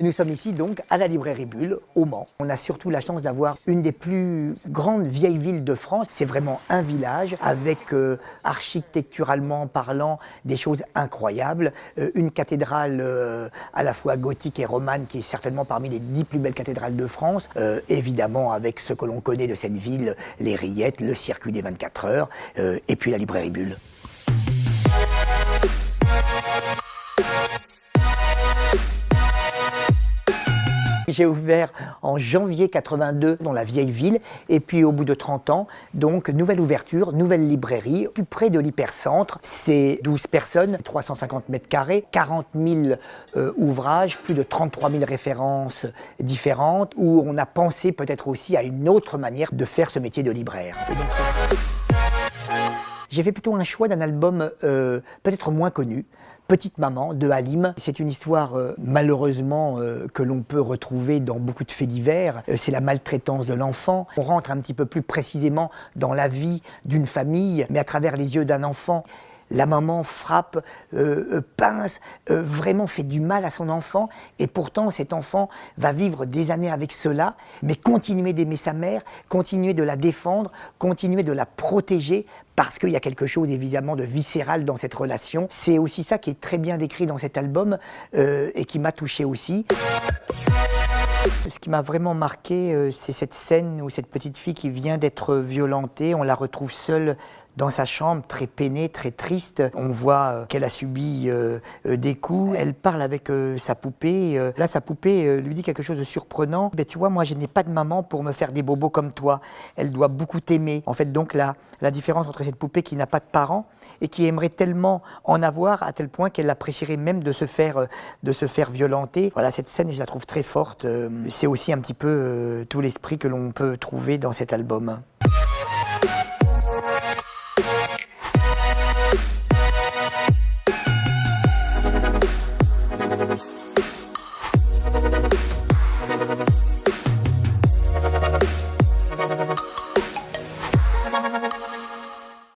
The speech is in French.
Nous sommes ici donc à la librairie Bulle, au Mans. On a surtout la chance d'avoir une des plus grandes vieilles villes de France. C'est vraiment un village avec architecturalement parlant des choses incroyables. Une cathédrale à la fois gothique et romane qui est certainement parmi les 10 plus belles cathédrales de France. Évidemment avec ce que l'on connaît de cette ville, les rillettes, le circuit des 24 heures et puis la librairie Bulle. J'ai ouvert en janvier 82 dans la vieille ville et puis au bout de 30 ans, donc nouvelle ouverture, nouvelle librairie, plus près de l'hypercentre. C'est 12 personnes, 350 mètres carrés, 40 000 ouvrages, plus de 33 000 références différentes où on a pensé peut-être aussi à une autre manière de faire ce métier de libraire. J'ai fait plutôt un choix d'un album peut-être moins connu, Petite Maman de Halim. C'est une histoire malheureusement que l'on peut retrouver dans beaucoup de faits divers. C'est la maltraitance de l'enfant. On rentre un petit peu plus précisément dans la vie d'une famille, mais à travers les yeux d'un enfant. La maman frappe, pince, vraiment fait du mal à son enfant et pourtant cet enfant va vivre des années avec cela, mais continuer d'aimer sa mère, continuer de la défendre, continuer de la protéger parce qu'il y a quelque chose évidemment de viscéral dans cette relation. C'est aussi ça qui est très bien décrit dans cet album et qui m'a touché aussi. Ce qui m'a vraiment marqué, c'est cette scène où cette petite fille qui vient d'être violentée, on la retrouve seule dans sa chambre, très peinée, très triste. On voit qu'elle a subi des coups. Elle parle avec sa poupée. Là, sa poupée lui dit quelque chose de surprenant. « Tu vois, moi, je n'ai pas de maman pour me faire des bobos comme toi. Elle doit beaucoup t'aimer. » En fait, donc, la différence entre cette poupée qui n'a pas de parents et qui aimerait tellement en avoir à tel point qu'elle apprécierait même de se faire violenter. Voilà, cette scène, je la trouve très forte. C'est aussi un petit peu tout l'esprit que l'on peut trouver dans cet album.